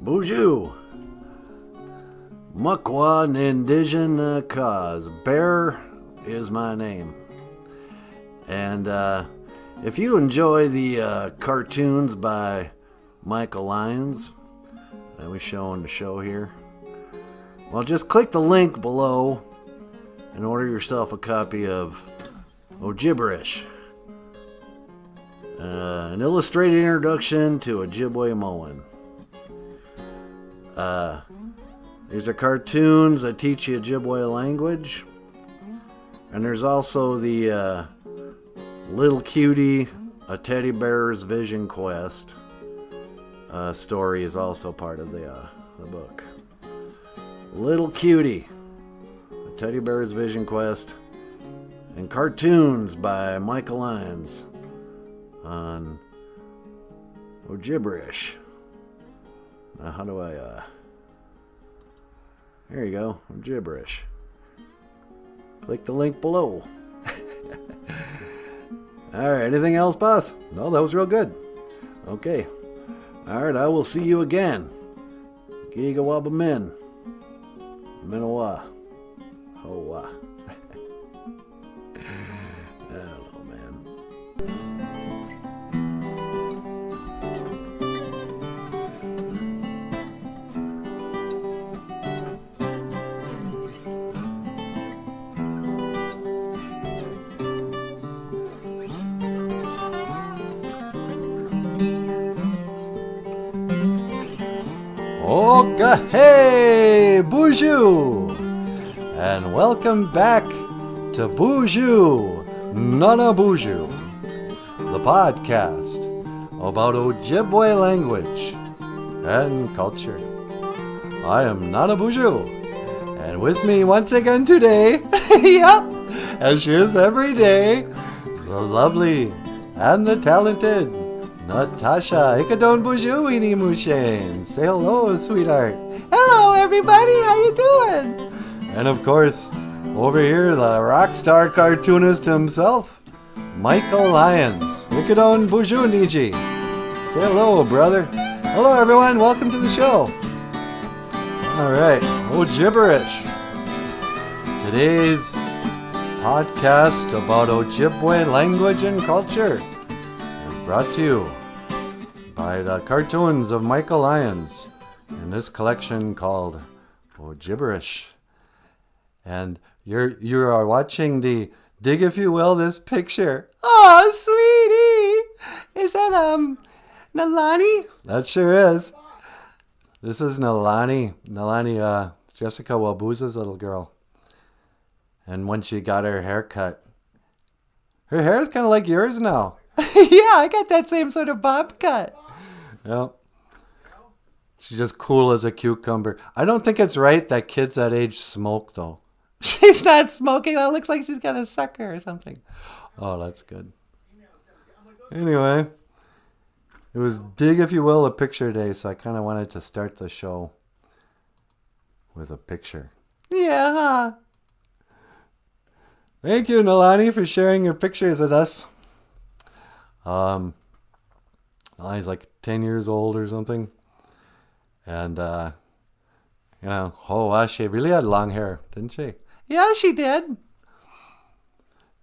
BOOZHOO. Mukwa Nindijan cause. Bear is my name. And if you enjoy the cartoons by Michael Lyons that we show on the show here, well, just click the link below and order yourself a copy of OJIBERISH, an illustrated introduction to Ojibwe mowing. These are cartoons that teach you Ojibwe language. And there's also the Little Cutie, a Teddy Bear's Vision Quest story is also part of the book. Little Cutie, a Teddy Bear's Vision Quest, and cartoons by Michael Lyons on OJIBERISH. Now how do I, there you go, OJIBERISH. Click the link below. Alright, anything else, boss? No, that was real good. Okay. Alright, I will see you again. Giga Min. Minawa. Hoa. Hello, man. Okay, hey, BOOZHOO! And welcome back to BOOZHOO NANABOOZHOO, the podcast about Ojibwe language and culture. I am NANABOOZHOO, and with me once again today, yep, as she is every day, the lovely and the talented Natasha Ikadon BOOZHOO Mushane. Say hello, sweetheart. Hello, everybody. How you doing? And of course, over here, the rock star cartoonist himself, Michael Lyons. Ikadon BOOZHOO Niji. Say hello, brother. Hello, everyone. Welcome to the show. All right, Ojiberish. Today's podcast about Ojibwe language and culture is brought to you by the cartoons of Michael Lyons in this collection called Ojiberish. And you are watching the, dig if you will, this picture. Oh, sweetie! Is that, Nalani? That sure is. This is Nalani. Nalani, Jessica Wabuza's little girl. And when she got her hair cut, her hair is kind of like yours now. Yeah, I got that same sort of bob cut. Yep. She's just cool as a cucumber. I don't think it's right that kids that age smoke, though. She's not smoking. That looks like she's got a sucker or something. Oh, that's good. Anyway, it was dig, if you will, a picture day, so I kind of wanted to start the show with a picture. Yeah, huh? Thank you, Nalani, for sharing your pictures with us. He's like 10 years old or something. And, she really had long hair, didn't she? Yeah, she did.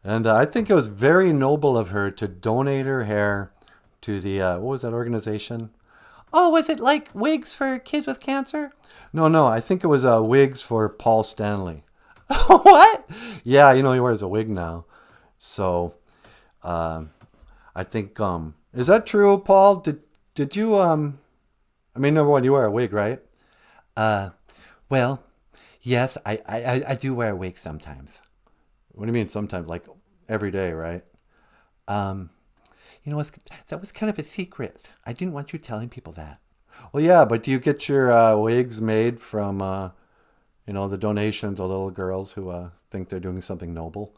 And I think it was very noble of her to donate her hair to the, what was that organization? Oh, was it like wigs for kids with cancer? No, I think it was wigs for Paul Stanley. What? Yeah, he wears a wig now. So, I think, is that true, Paul? Did you, number one, you wear a wig, right? Well, yes, I do wear a wig sometimes. What do you mean sometimes? Like every day, right? That was kind of a secret. I didn't want you telling people that. Well, yeah, but do you get your wigs made from, the donations of little girls who think they're doing something noble?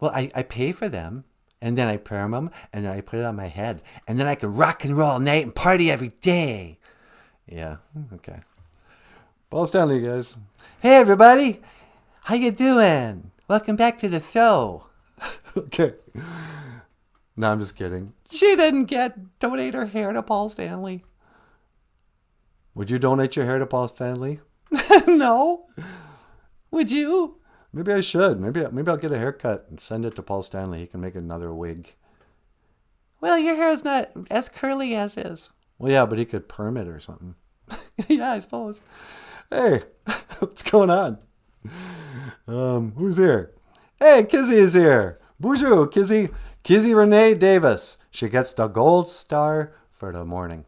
Well, I pay for them, and then I perm them, and then I put it on my head, and then I can rock and roll all night and party every day. Yeah, okay. Paul Stanley, guys. Hey, everybody. How you doing? Welcome back to the show. Okay. No, I'm just kidding. She didn't donate her hair to Paul Stanley. Would you donate your hair to Paul Stanley? No. Would you? Maybe I should. Maybe I'll get a haircut and send it to Paul Stanley. He can make another wig. Well, your hair is not as curly as is. Well, yeah, but he could perm it or something. Yeah, I suppose. Hey, what's going on? Who's here? Hey, Kizzy is here. Bonjour, Kizzy. Kizzy Renee Davis. She gets the gold star for the morning.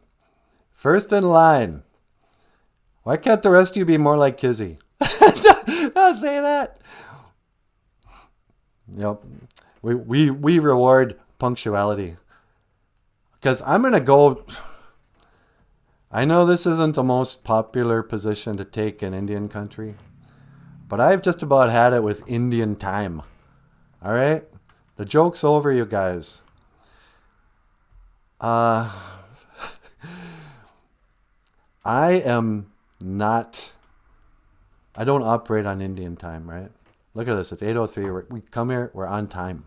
First in line. Why can't the rest of you be more like Kizzy? Don't say that. Yep. We reward punctuality. Because I'm going to go... I know this isn't the most popular position to take in Indian country, but I've just about had it with Indian time. All right? The joke's over, you guys. I don't operate on Indian time, right? Look at this. It's 8:03. We come here. We're on time.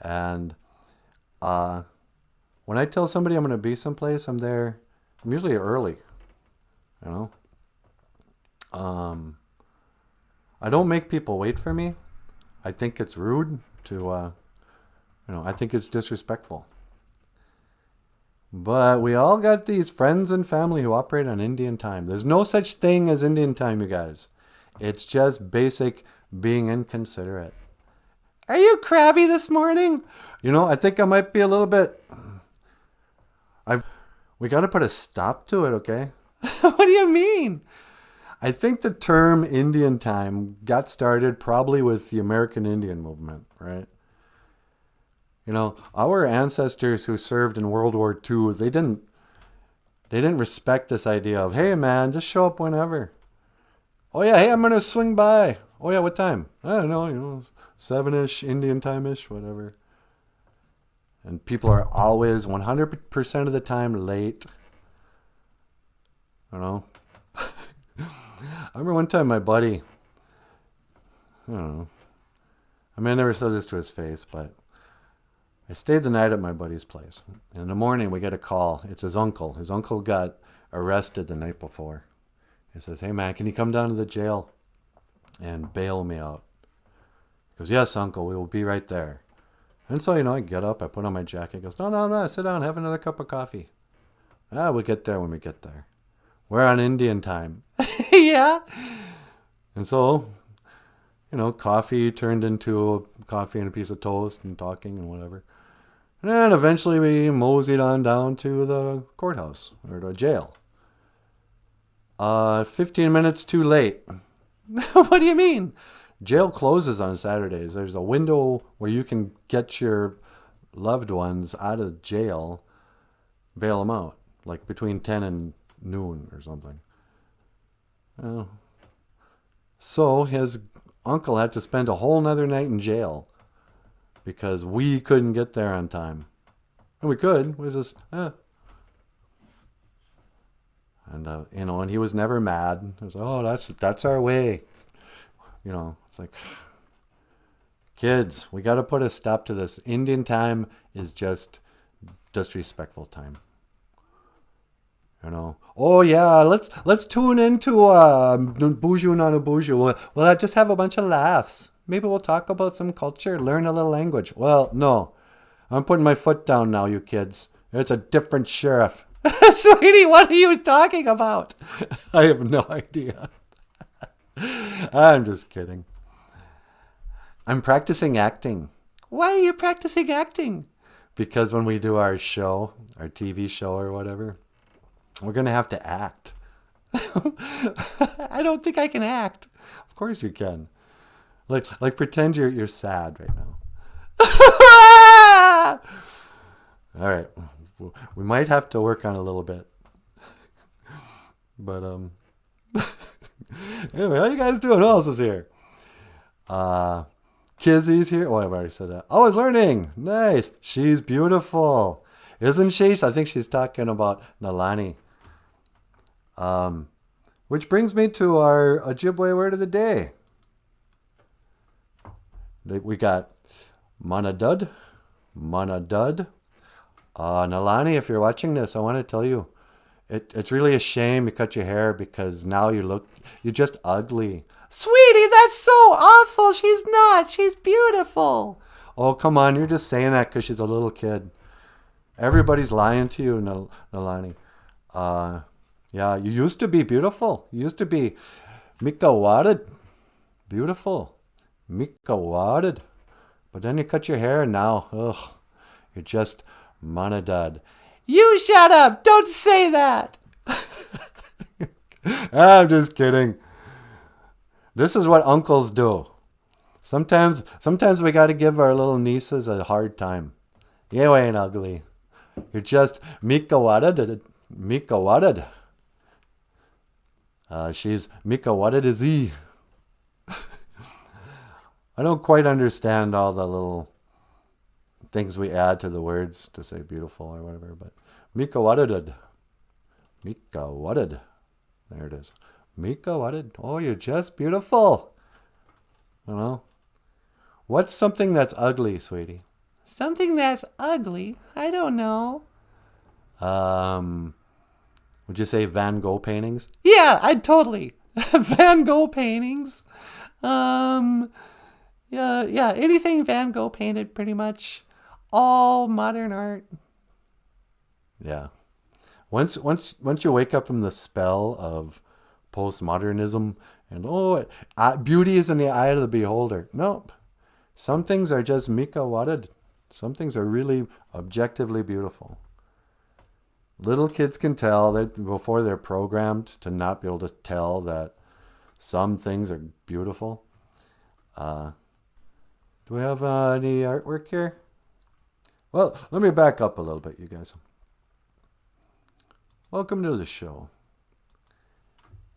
And when I tell somebody I'm going to be someplace, I'm there. I'm usually early. You know? I don't make people wait for me. I think it's rude to, I think it's disrespectful. But we all got these friends and family who operate on Indian time. There's no such thing as Indian time, you guys. It's just basic being inconsiderate. Are you crabby this morning? You know, I think I might be a little bit... We got to put a stop to it, okay? What do you mean? I think the term Indian time got started probably with the American Indian movement, right? You know, our ancestors who served in World War II, they didn't respect this idea of, hey man, just show up whenever. Oh yeah, hey, I'm going to swing by. Oh yeah, what time? I don't know, 7-ish, Indian time-ish, whatever. And people are always 100% of the time late. You know? I remember one time my buddy, I don't know. I mean, I never said this to his face, but I stayed the night at my buddy's place. And in the morning, we get a call. It's his uncle. His uncle got arrested the night before. He says, hey, man, can you come down to the jail and bail me out? He goes, yes, uncle, we will be right there. And so, I get up, I put on my jacket. He goes, no, sit down, have another cup of coffee. We'll get there when we get there. We're on Indian time. Yeah. And so, coffee turned into coffee and a piece of toast and talking and whatever. And then eventually we moseyed on down to the courthouse or the jail. 15 minutes too late. What do you mean? Jail closes on Saturdays. There's a window where you can get your loved ones out of jail, bail them out, like between 10 and noon or something. So his uncle had to spend a whole nother night in jail because we couldn't get there on time. And we could. We just, And, and he was never mad. It was, oh, that's our way. It's like, kids, we got to put a stop to this. Indian time is just disrespectful time. Oh yeah, let's tune into BOOZHOO NANABOOZHOO. Well, I just have a bunch of laughs. Maybe we'll talk about some culture, learn a little language. Well, no, I'm putting my foot down now, you kids. It's a different sheriff. Sweetie, what are you talking about? I have no idea. I'm just kidding. I'm practicing acting. Why are you practicing acting? Because when we do our show, our TV show or whatever, we're going to have to act. I don't think I can act. Of course you can. Like pretend you're sad right now. All right. We might have to work on a little bit. But anyway, how you guys doing? Who else is here? Kizzy's here. Oh, I've already said that. Oh, I was learning. Nice. She's beautiful. Isn't she? I think she's talking about Nalani. Which brings me to our Ojibwe word of the day. We got Manadud. Nalani, if you're watching this, I want to tell you, It's really a shame you cut your hair because now you're just ugly. Sweetie, that's so awful. She's not. She's beautiful. Oh, come on. You're just saying that because she's a little kid. Everybody's lying to you, Nalani. Yeah, you used to be beautiful. You used to be Mika Wadded. Beautiful. Mika Wadded. But then you cut your hair and now, ugh, you're just Manadad. You shut up! Don't say that! I'm just kidding. This is what uncles do. Sometimes we got to give our little nieces a hard time. You ain't ugly. You're just Mika Wadded. Mika Wadded. She's Mika Wadded is he. I don't quite understand all the little things we add to the words to say beautiful or whatever, but Mika Wadded. Mika Wadded. There it is. Mika Wadded. Oh, you're just beautiful. You know? What's something that's ugly, sweetie? Something that's ugly? I don't know. Would you say Van Gogh paintings? Yeah, I'd totally. Van Gogh paintings. Yeah, anything Van Gogh painted, pretty much. All modern art. Yeah. Once you wake up from the spell of postmodernism and beauty is in the eye of the beholder. Nope. Some things are just Mika Wadded. Some things are really objectively beautiful. Little kids can tell that before they're programmed to not be able to tell that some things are beautiful. Do we have any artwork here? Well, let me back up a little bit, you guys. Welcome to the show.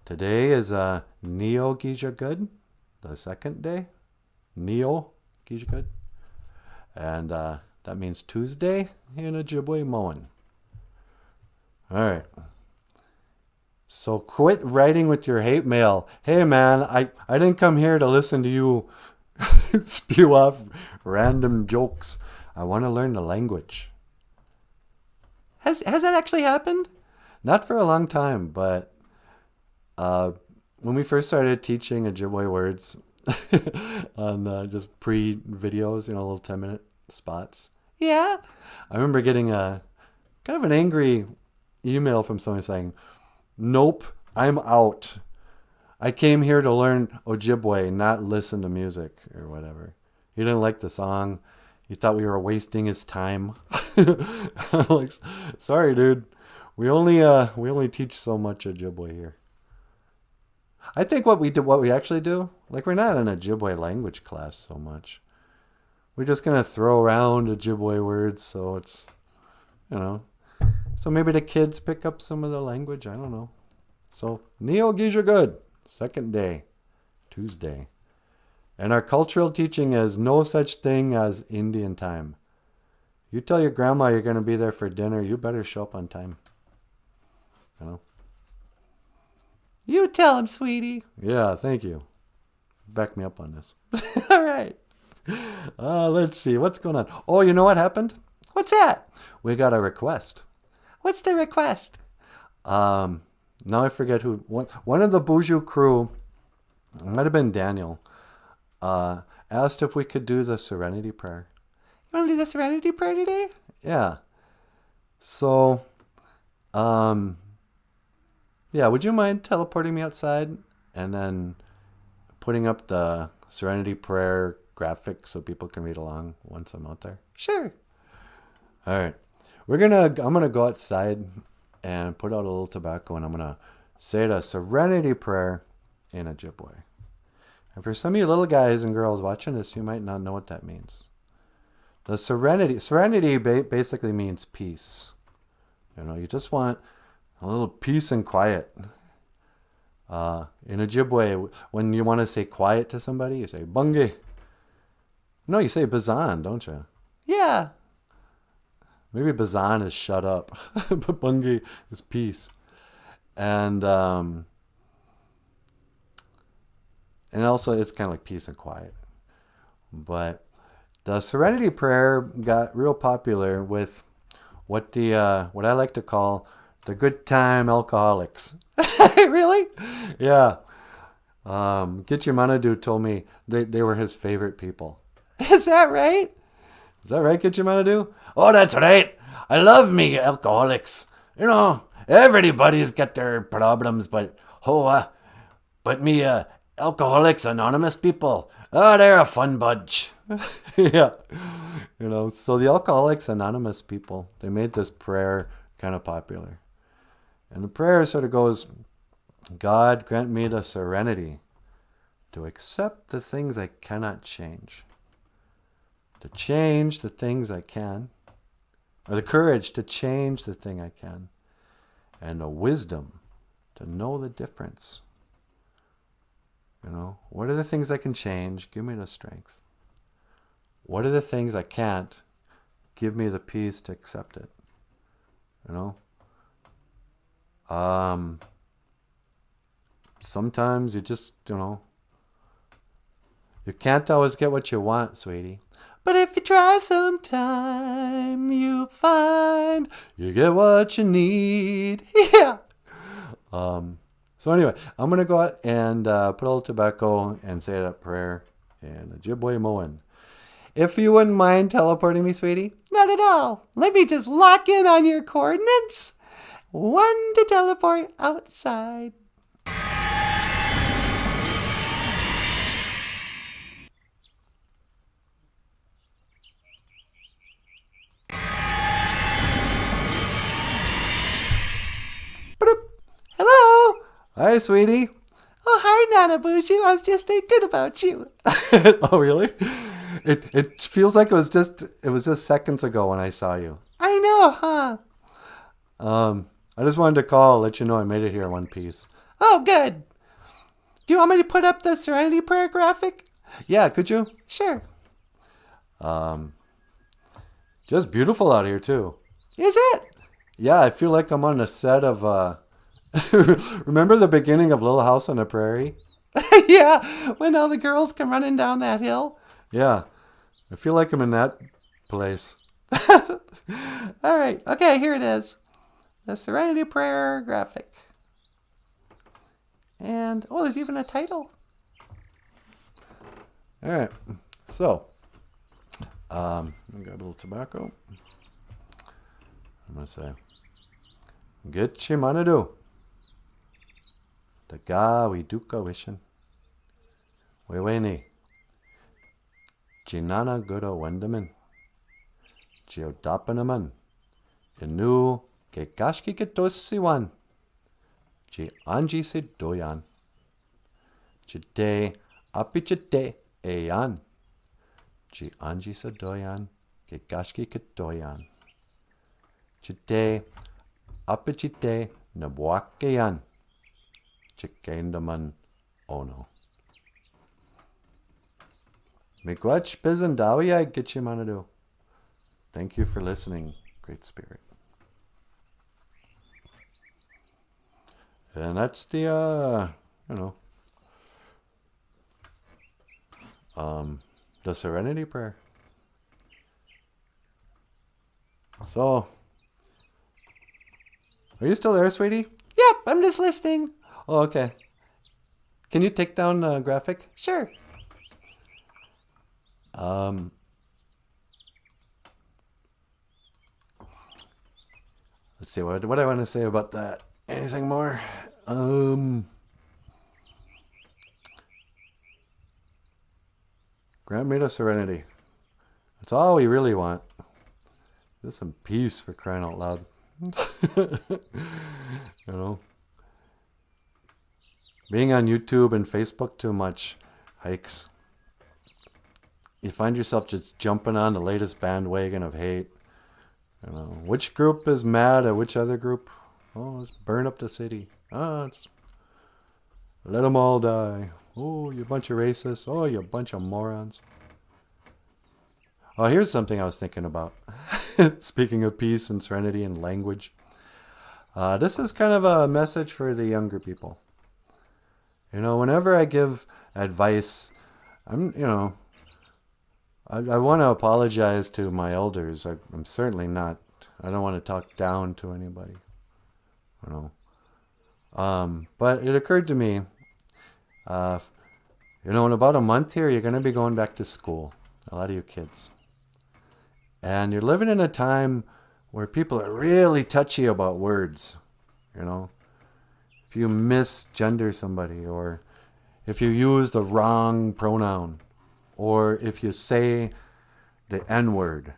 Today is Neo Gija Good, the second day. Neo Gija Good. And that means Tuesday in Ojibwe Moan. All right. So quit writing with your hate mail. Hey, man, I didn't come here to listen to you spew off random jokes. I want to learn the language. Has that actually happened? Not for a long time, but when we first started teaching Ojibwe words on just pre-videos, little 10-minute spots. Yeah. I remember getting a kind of an angry email from someone saying, "Nope, I'm out. I came here to learn Ojibwe, not listen to music," or whatever. He didn't like the song. He thought we were wasting his time. I'm like, sorry, dude. We only teach so much Ojibwe here. I think what we actually do, like we're not in a Ojibwe language class so much. We're just gonna throw around Ojibwe words, so it's, so maybe the kids pick up some of the language. I don't know. So Neo Gija Good, second day, Tuesday. And our cultural teaching is no such thing as Indian time. You tell your grandma you're going to be there for dinner, you better show up on time. You tell him, sweetie. Yeah, thank you. Back me up on this. All right. Let's see. What's going on? Oh, you know what happened? What's that? We got a request. What's the request? Now I forget who. One of the BOOZHOO crew, it might have been Daniel, asked if we could do the Serenity Prayer. You want to do the Serenity Prayer today? Yeah. So, yeah, would you mind teleporting me outside and then putting up the Serenity Prayer graphic so people can read along once I'm out there? Sure. All right. I'm gonna go outside and put out a little tobacco, and I'm gonna say the Serenity Prayer in Ojibwe. And for some of you little guys and girls watching this, you might not know what that means. The serenity basically means peace. You just want a little peace and quiet. In Ojibwe, when you want to say quiet to somebody, you say bungi. No, you say bazan, don't you? Yeah. Maybe bazan is shut up, but bungi is peace. And also it's kind of like peace and quiet. But the Serenity Prayer got real popular with what I like to call the good time alcoholics. Really? Yeah. Gichimanadu told me they were his favorite people. Is that right? Is that right, Gichimanadu? Oh, that's right. I love me alcoholics. You know, everybody's got their problems, but me Alcoholics Anonymous people, they're a fun bunch. Yeah. You know, so the Alcoholics Anonymous people, they made this prayer kind of popular. And the prayer sort of goes, God, grant me the serenity to accept the things I cannot change, to change the things I can, or the courage to change the thing I can, and the wisdom to know the difference. You know, what are the things I can change? Give me the strength. What are the things I can't? Give me the peace to accept it. You know? Sometimes you just, you can't always get what you want, sweetie. But if you try sometime, you'll find you get what you need. Yeah. So anyway, I'm going to go out and put a little tobacco and say that prayer in Ojibwe Moan. If you wouldn't mind teleporting me, sweetie. Not at all. Let me just lock in on your coordinates. 1 to teleport outside. Hello. Hi, sweetie. Oh, hi, Nanaboozhoo. I was just thinking about you. Oh, really? It feels like it was just seconds ago when I saw you. I know, huh? I just wanted to call, let you know I made it here in one piece. Oh, good. Do you want me to put up the Serenity Prayer graphic? Yeah, could you? Sure. Just beautiful out here too. Is it? Yeah, I feel like I'm on the set of remember the beginning of Little House on the Prairie? Yeah, when all the girls come running down that hill. Yeah, I feel like I'm in that place. All right. Okay, here it is. The Serenity Prayer graphic. And, oh, there's even a title. All right, so I got a little tobacco. I'm going to say, Gichimanadu. Daga we duka wishin. Weweni. Jinana guda wendaman. Geodapanaman. Inu ke kashki ketosiwan. Ji anji se doyan. Chite apichite eyan. Ji anji se doyan ke kashki ketoyan. Chite apichite nabuakeyan. Chikendaman ono. Miigwech bizandawiya gichimanadu. Thank you for listening, Great Spirit. And that's the, the Serenity Prayer. So, are you still there, sweetie? Yep, I'm just listening. Oh, okay. Can you take down the graphic? Sure. Let's see, what do I want to say about that? Anything more? Grant me the serenity. That's all we really want. Just some peace, for crying out loud. Being on YouTube and Facebook too much hikes. You find yourself just jumping on the latest bandwagon of hate. Which group is mad at which other group? Oh, let's burn up the city. Let them all die. Oh, you bunch of racists. Oh, you bunch of morons. Oh, here's something I was thinking about. Speaking of peace and serenity and language. This is kind of a message for the younger people. Whenever I give advice, I want to apologize to my elders. I'm certainly not. I don't want to talk down to anybody. you know. But it occurred to me, in about a month here, you're going to be going back to school. A lot of you kids. And you're living in a time where people are really touchy about words, If you misgender somebody, or if you use the wrong pronoun, or if you say the N-word,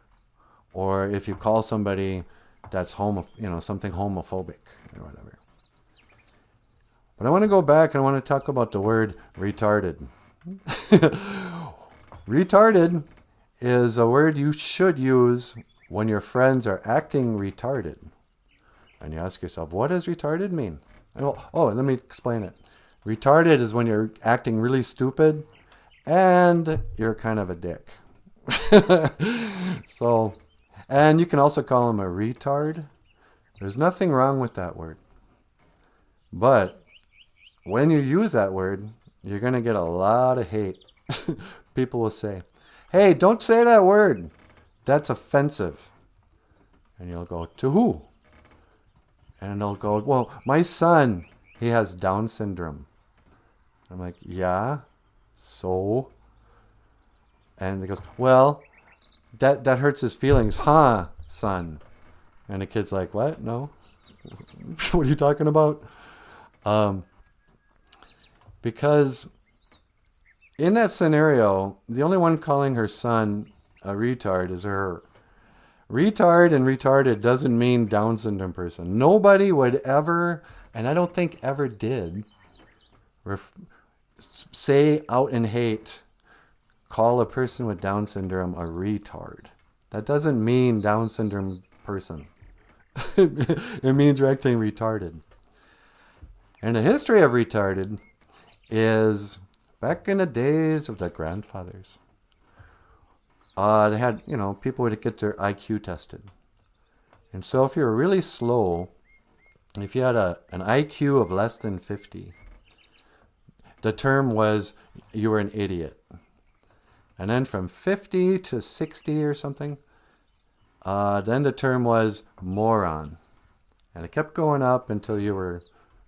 or if you call somebody that's something homophobic or whatever. But I want to go back and I want to talk about the word retarded. Retarded is a word you should use when your friends are acting retarded. And you ask yourself, what does retarded mean? Let me explain it. Retarded is when you're acting really stupid and you're kind of a dick. And you can also call them a retard. There's nothing wrong with that word. But when you use that word, you're going to get a lot of hate. People will say, hey, don't say that word. That's offensive. And you'll go, to who? And they'll go, well, my son, he has Down syndrome. I'm like, yeah, so? And he goes, well, that hurts his feelings, huh, son? And the kid's like, what? No? What are you talking about? Because in that scenario, the only one calling her son a retard is her. Retard and retarded doesn't mean Down syndrome person. Nobody would ever, and I don't think ever did, say out in hate, call a person with Down syndrome a retard. That doesn't mean Down syndrome person. It means you're acting retarded. And the history of retarded is back in the days of the grandfathers. They had, people would get their IQ tested. And so if you were really slow, if you had an IQ of less than 50, the term was you were an idiot. And then from 50 to 60 or something, then the term was moron. And it kept going up until you were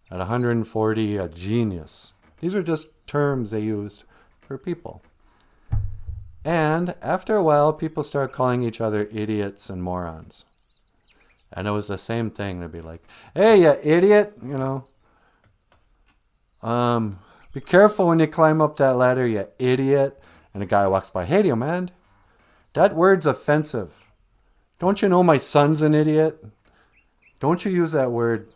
at 140, a genius. These are just terms they used for people. And after a while, people started calling each other idiots and morons. And it was the same thing. They'd be like, hey, you idiot, be careful when you climb up that ladder, you idiot. And a guy walks by, hey, do you mind? That word's offensive. Don't you know my son's an idiot? Don't you use that word,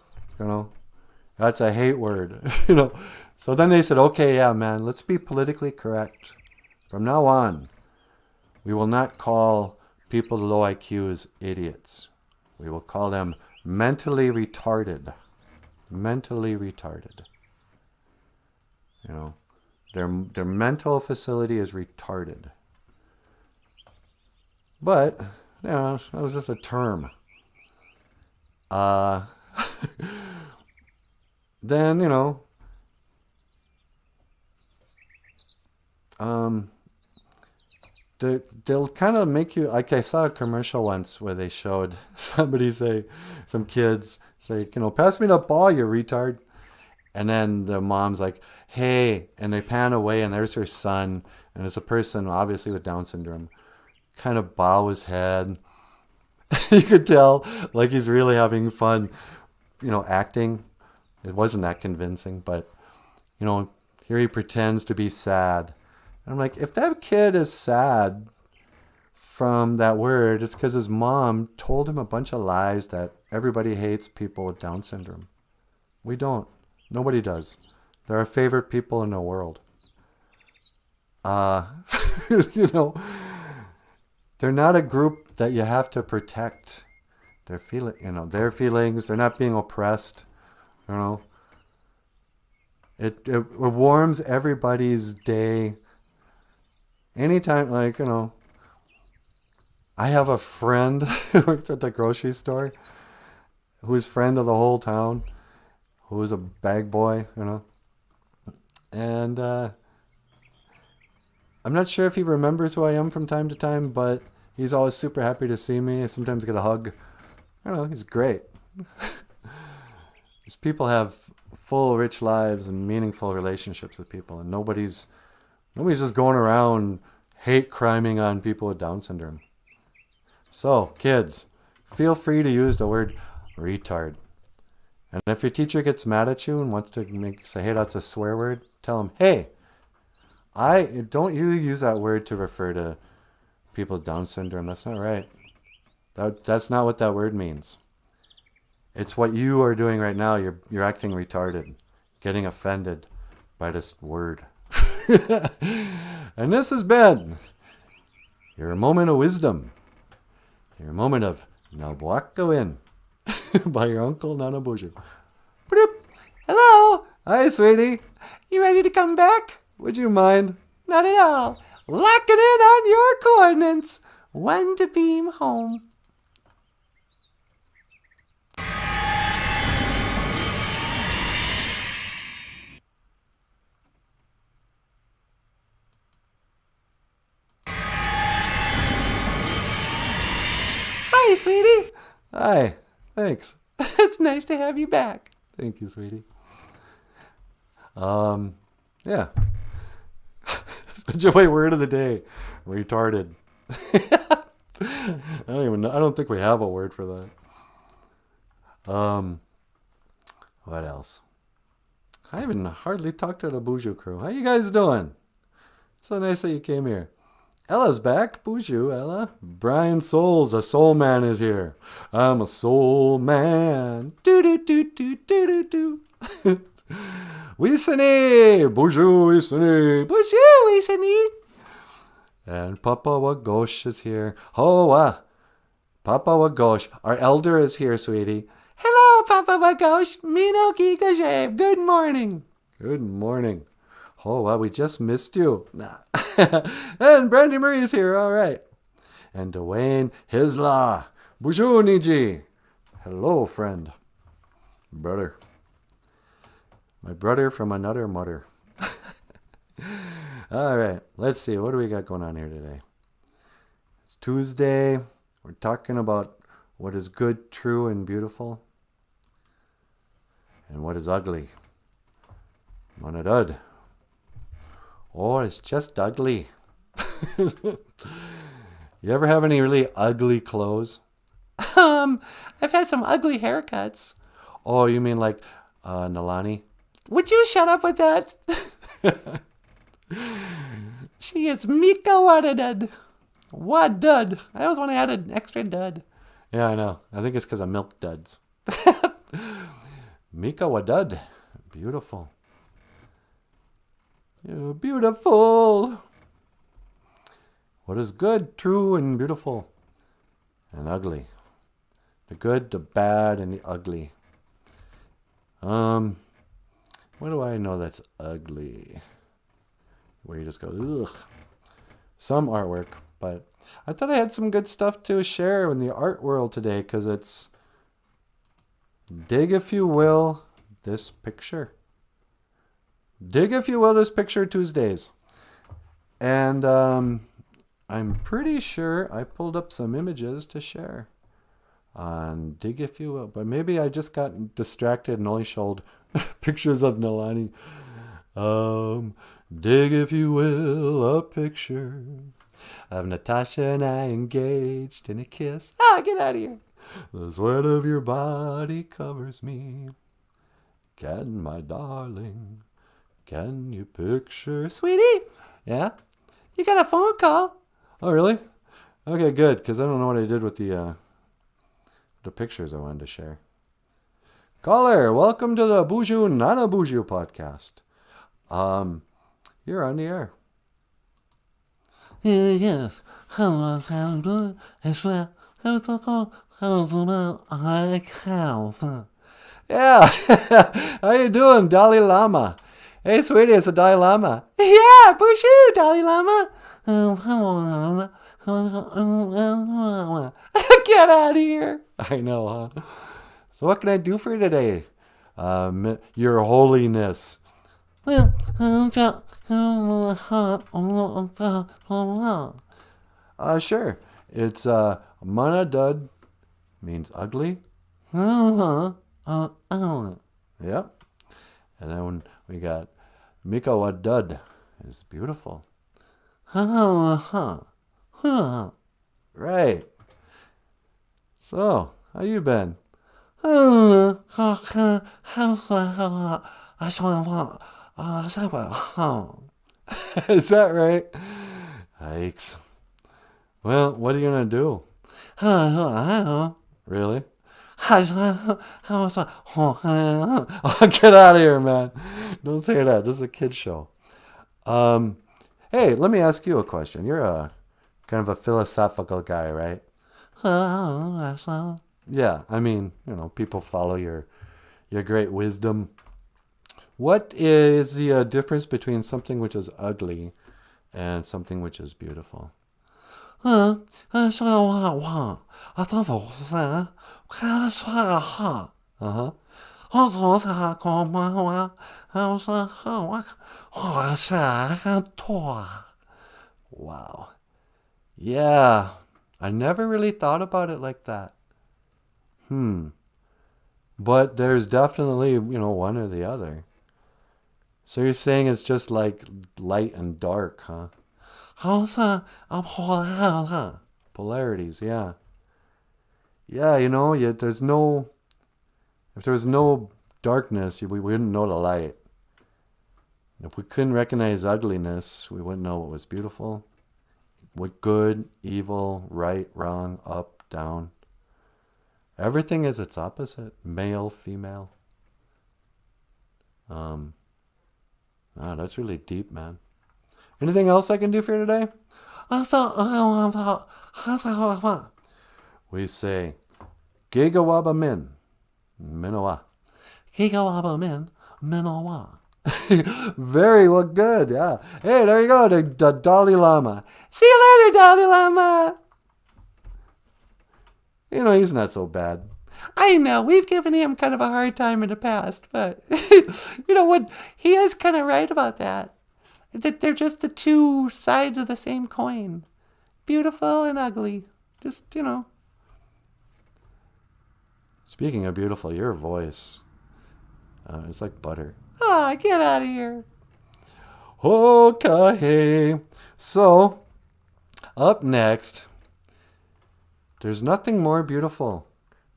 That's a hate word, So then they said, okay, yeah, man, let's be politically correct. From now on, we will not call people with low IQs idiots. We will call them mentally retarded. Mentally retarded. Their mental facility is retarded. But, that was just a term. Then, they'll kind of make you, like I saw a commercial once where they showed somebody some kids say, pass me the ball, you retard. And then the mom's like, hey, and they pan away and there's her son. And there's a person, obviously with Down syndrome, kind of bow his head. You could tell, like he's really having fun, acting. It wasn't that convincing, but, here he pretends to be sad. And I'm like, if that kid is sad from that word, it's because his mom told him a bunch of lies that everybody hates people with Down syndrome. We don't. Nobody does. They're our favorite people in the world. They're not a group that you have to protect. Their feelings. They're not being oppressed. It warms everybody's day. Anytime, I have a friend who worked at the grocery store, who's friend of the whole town, who was a bag boy, And I'm not sure if he remembers who I am from time to time, but he's always super happy to see me. I sometimes get a hug. He's great. These people have full, rich lives and meaningful relationships with people, and nobody's just going around hate criming on people with Down syndrome. So, kids, feel free to use the word retard. And if your teacher gets mad at you and wants to say, hey, that's a swear word, tell them, hey, don't you use that word to refer to people with Down syndrome. That's not right. That's not what that word means. It's what you are doing right now. You're acting retarded, getting offended by this word. And this has been your moment of wisdom, your moment of Nabuakawin by your uncle Nanaboozhoo. Hello. Hi, sweetie. You ready to come back? Would you mind? Not at all. Locking in on your coordinates. When to beam home. Hi, sweetie. Hi. Thanks. It's nice to have you back. Thank you, sweetie. Yeah. Joy word of the day. Retarded. I don't even know. I don't think we have a word for that. What else? I even hardly talked to the BOOZHOO crew. How you guys doing? So nice that you came here. Ella's back. BOOZHOO, Ella. Brian Souls, a soul man, is here. I'm a soul man. Do do do do do do do. Wisani, BOOZHOO, Wisani, BOOZHOO, Wisani. And Papa Wagosh is here. Hoa, Papa Wagosh. Our elder is here, sweetie. Hello, Papa Wagosh. Mino Kikashev. Good morning. Good morning. Hoa, we just missed you. And Brandy Marie is here. All right. And Dwayne Hisla. BOOZHOO Niji. Hello, friend. Brother. My brother from another mother. All right, let's see. What do we got going on here today? It's Tuesday. We're talking about what is good, true, and beautiful. And what is ugly. Monadud. Oh, it's just ugly. You ever have any really ugly clothes? I've had some ugly haircuts. Oh, you mean like Nalani? Would you shut up with that? She is Mika Wadadud. Wadud. I always want to add an extra dud. Yeah, I know. I think it's because of milk duds. Mika Wadud. Beautiful. You're beautiful. What is good, true, and beautiful? And ugly. The good, the bad, and the ugly. What do I know that's ugly? Where you just go, ugh. Some artwork, but I thought I had some good stuff to share in the art world today, because it's dig, if you will, this picture. Dig, if you will, this picture Tuesdays. And I'm pretty sure I pulled up some images to share on dig, if you will, but maybe I just got distracted and only showed pictures of Nalani. Dig, if you will, a picture of Natasha and I engaged in a kiss. Ah, get out of here. The sweat of your body covers me. Can my darling, can you picture? Sweetie? Yeah? You got a phone call? Oh, really? Okay, good, because I don't know what I did with the pictures I wanted to share. Caller, welcome to the BOOZHOO NANABOOZHOO podcast. You're on the air. Yes. Hello, yeah. How you doing, Dalai Lama? Hey, sweetie, it's a Dalai Lama. Yeah, BOOZHOO, Dalai Lama. Get out of here. I know, huh? So what can I do for you today? Your Holiness. Sure. It's Manadud means ugly. Yep. And then we got Mika Wadud. It's beautiful. Right. So, how you been? Is that right? Yikes. Well, what are you gonna do? Really? Oh, get out of here, man. Don't say that. This is a kid's show. Hey, let me ask you a question. You're a kind of a philosophical guy, right? Yeah, I mean, people follow your great wisdom. What is the difference between something which is ugly and something which is beautiful? Uh-huh. Wow. Yeah, I never really thought about it like that. But there's definitely, one or the other. So you're saying it's just like light and dark, huh? Polarities, yeah. Yeah, if there was no darkness, we wouldn't know the light. If we couldn't recognize ugliness, we wouldn't know what was beautiful. What good, evil, right, wrong, up, down. Everything is its opposite. Male, female. That's really deep, man. Anything else I can do for you today? We say, Gigawaba Min, Minowa. Gigawaba Min, Minowa. Very well, good, yeah. Hey, there you go, the Dalai Lama. See you later, Dalai Lama. He's not so bad. I know, we've given him kind of a hard time in the past, but what? He is kind of right about that. That they're just the two sides of the same coin. Beautiful and ugly. Just, Speaking of beautiful, your voice, it's like butter. Get out of here. Okay. So, up next, there's nothing more beautiful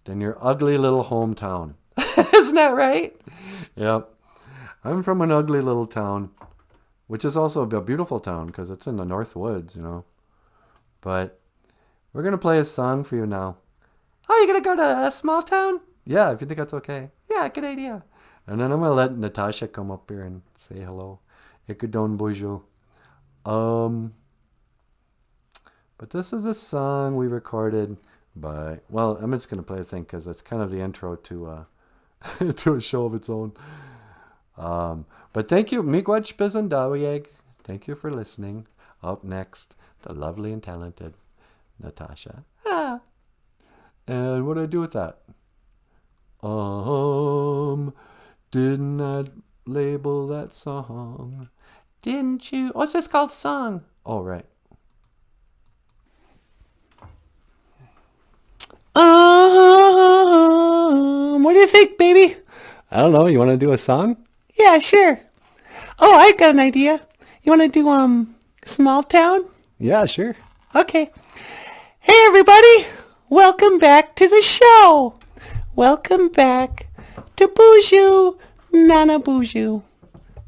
than your ugly little hometown. Isn't that right? Yep. I'm from an ugly little town, which is also a beautiful town because it's in the North Woods, But we're going to play a song for you now. Oh, you're going to go to a small town? Yeah, if you think that's okay. Yeah, good idea. And then I'm going to let Natasha come up here and say hello. BOOZHOO. But this is a song we recorded by, well, I'm just going to play a thing because it's kind of the intro to to a show of its own. But thank you, Miigwech Bizandawiyeg. Thank you for listening. Up next, the lovely and talented Natasha. And what do I do with that? Didn't I label that song? Didn't you? Oh, it's just called Song. Oh, right. What do you think, baby? I don't know. You want to do a song? Yeah, sure. Oh, I got an idea. You want to do Small Town? Yeah, sure. Okay. Hey, everybody. Welcome back to the show. Welcome back to BOOZHOO NANABOOZHOO,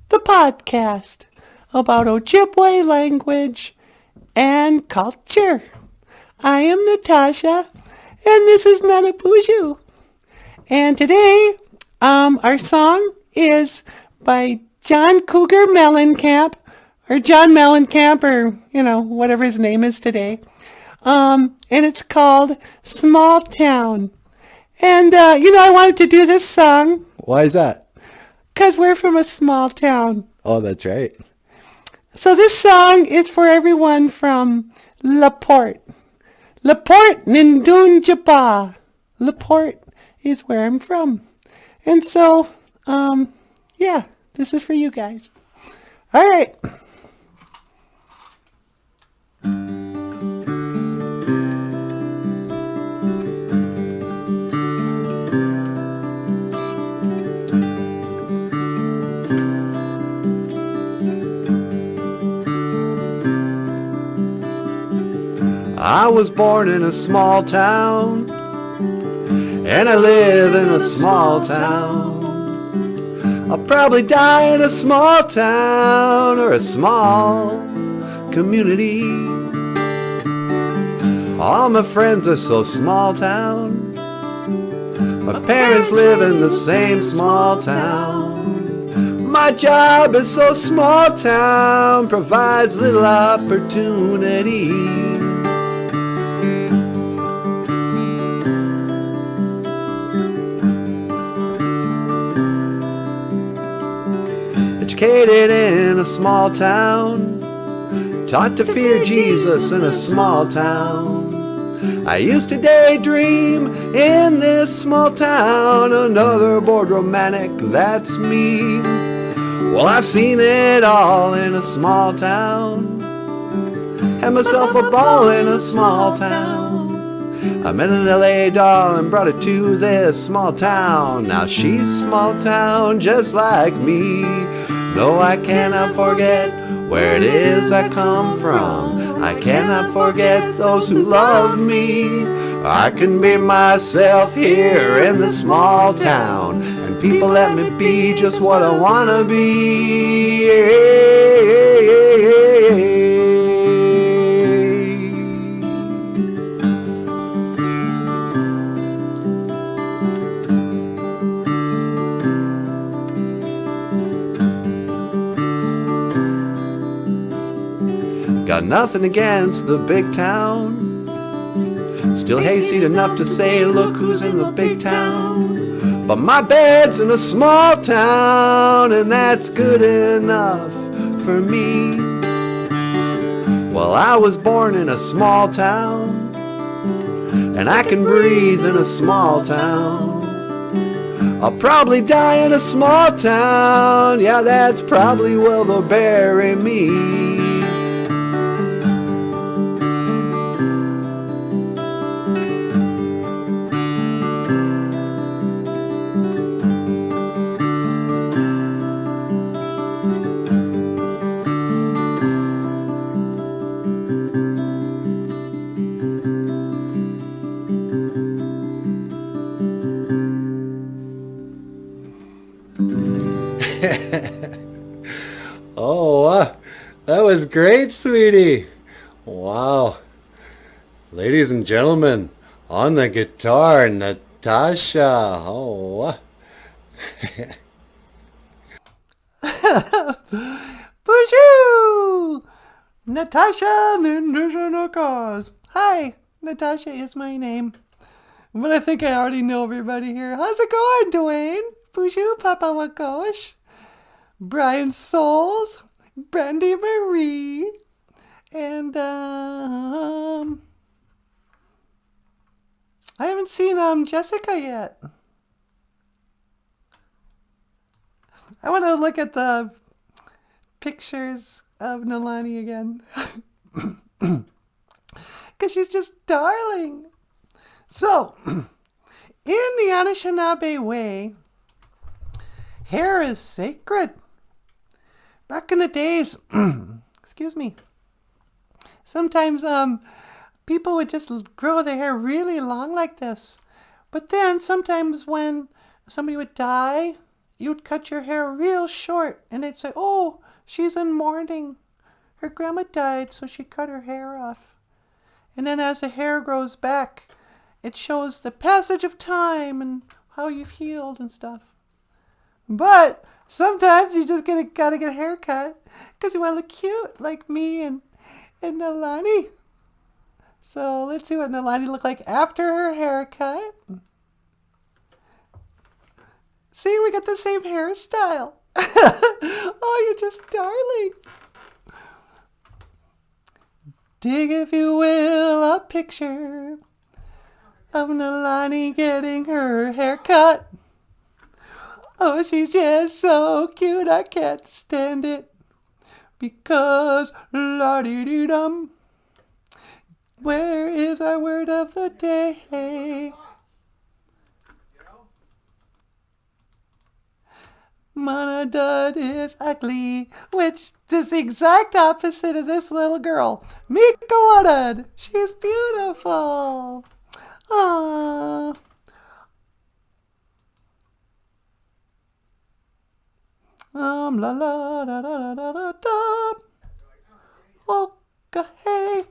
the podcast about Ojibwe language and culture. I am Natasha, and this is NANABOOZHOO. And today, our song is by John Cougar Mellencamp, or John Mellencamp, or, whatever his name is today. And it's called Small Town. And, I wanted to do this song. Why is that? Because we're from a small town. Oh, that's right. So this song is for everyone from LaPorte. LaPorte, Nindunjapa. LaPorte is where I'm from. And so, this is for you guys. All right. I was born in a small town, and I live in a small town. I'll probably die in a small town or a small community. All my friends are so small town. My parents live in the same small town. My job is so small town, provides little opportunity. Educated in a small town, taught to fear Jesus in a small town. I used to daydream in this small town, another bored romantic, that's me. Well, I've seen it all in a small town, had myself a ball in a small town. I met an LA doll and brought it to this small town. Now she's small town just like me. No, I cannot forget where it is I come from. I cannot forget those who love me. I can be myself here in this small town, and people let me be just what I wanna be. Got nothing against the big town, still hayseed enough to say, look who's in the big town. But my bed's in a small town, and that's good enough for me. Well, I was born in a small town, and I can breathe in a small town. I'll probably die in a small town, yeah, that's probably where they'll bury me. Oh, that was great, sweetie. Wow. Ladies and gentlemen, on the guitar, Natasha. Oh. BOOZHOO! Natasha Ninja. Hi, Natasha is my name. But I think I already know everybody here. How's it going, Dwayne? BOOZHOO, Papa Wagosh, Brian Souls, Brandy Marie, and I haven't seen Jessica yet. I want to look at the pictures of Nalani again. Because she's just darling. So, in the Anishinaabe way, hair is sacred. Back in the days, excuse me, sometimes people would just grow their hair really long like this. But then sometimes when somebody would die, you'd cut your hair real short, and they'd say, oh, she's in mourning. Her grandma died, so she cut her hair off. And then as the hair grows back, it shows the passage of time and how you've healed and stuff. But sometimes you just gotta get a haircut because you want to look cute like me and Nalani. So let's see what Nalani looked like after her haircut. See, we got the same hairstyle. Oh, you're just darling. Dig, if you will, a picture of Nalani getting her haircut. Oh, she's just so cute, I can't stand it. Because, la-dee-dee-dum, where is our word of the day? Monadud is ugly, which is the exact opposite of this little girl. Mikawadud, she's beautiful. Aww. La la da da da da da. Okay,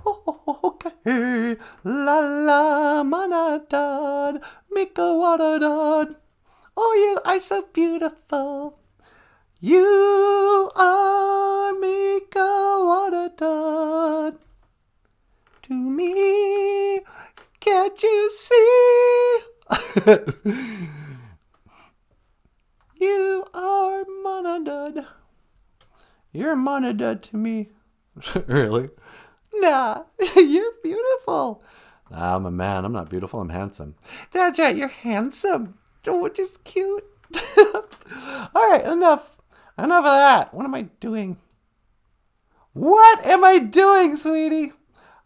okay, la la manadad, Mikawadud. Oh, you are so beautiful. You are Mikawadud. To me, can't you see? You are Monadud. You're Monadud to me. Really? Nah, you're beautiful. Nah, I'm a man. I'm not beautiful. I'm handsome. That's right, you're handsome. Oh, just cute. All right, enough of that. What am I doing? What am I doing, sweetie?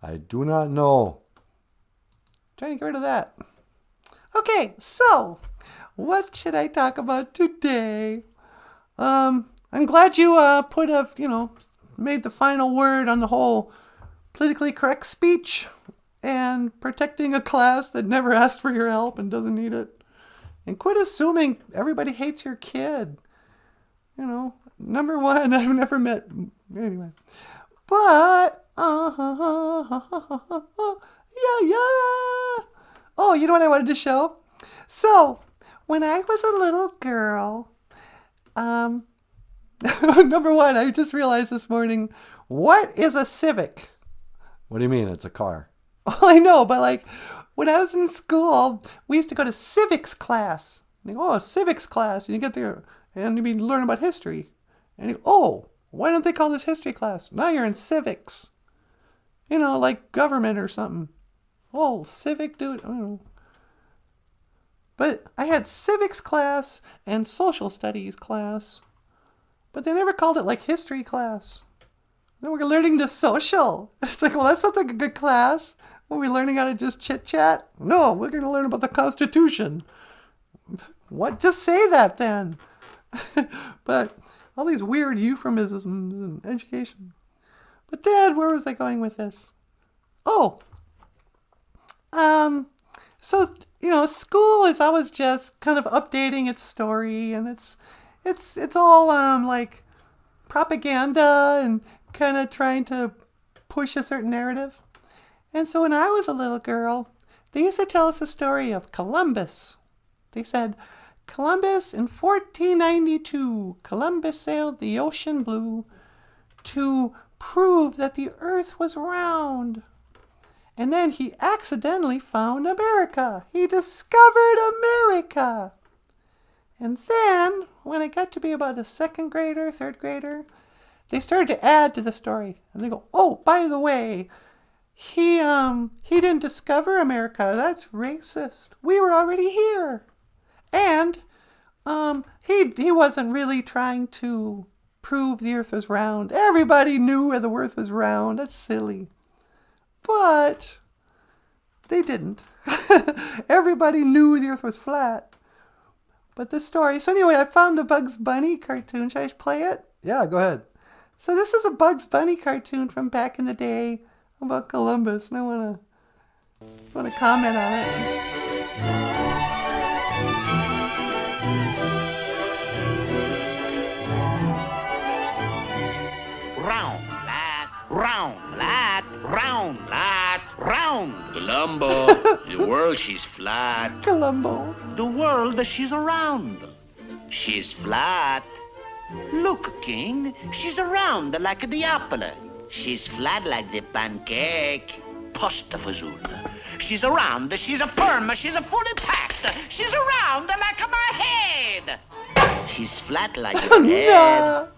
I do not know. Trying to get rid of that. Okay, so what should I talk about today? I'm glad you made the final word on the whole politically correct speech and protecting a class that never asked for your help and doesn't need it. And quit assuming everybody hates your kid. You know, number one, I've never met anyway. But yeah. Oh, you know what I wanted to show? So, when I was a little girl, number one, I just realized this morning, what is a Civic? What do you mean? It's a car. Well, I know, but like when I was in school, we used to go to civics class. And you go, oh, civics class, and you get there and you learn about history. And you go, oh, why don't they call this history class? Now you're in civics. You know, like government or something. Oh, civic, dude. I don't know. But I had civics class and social studies class. But they never called it like history class. Then we're learning the social. It's like, well, that sounds like a good class. Are we learning how to just chit-chat? No, we're going to learn about the Constitution. What? Just say that then. But all these weird euphemisms in education. But Dad, where was I going with this? Oh. So, school is always just kind of updating its story, and it's all like propaganda and kind of trying to push a certain narrative. And so when I was a little girl, they used to tell us a story of Columbus. They said, Columbus in 1492, Columbus sailed the ocean blue to prove that the earth was round. And then he accidentally found America. He discovered America. And then, when I got to be about a second grader, third grader, they started to add to the story. And they go, oh, by the way, he didn't discover America. That's racist. We were already here. And he wasn't really trying to prove the earth was round. Everybody knew the earth was round. That's silly. But they didn't. Everybody knew the earth was flat. But the story... So anyway, I found a Bugs Bunny cartoon. Should I play it? Yeah, go ahead. So this is a Bugs Bunny cartoon from back in the day about Columbus. And I want to comment on it. Round, lad, round, lad, round, lad, round. Columbo, the world she's flat. Columbo. The world she's around. She's flat. Look, King, she's round like the apple. She's flat like the pancake. Pasta fazool. She's round, she's firm, she's fully packed. She's round like my head. She's flat like your head.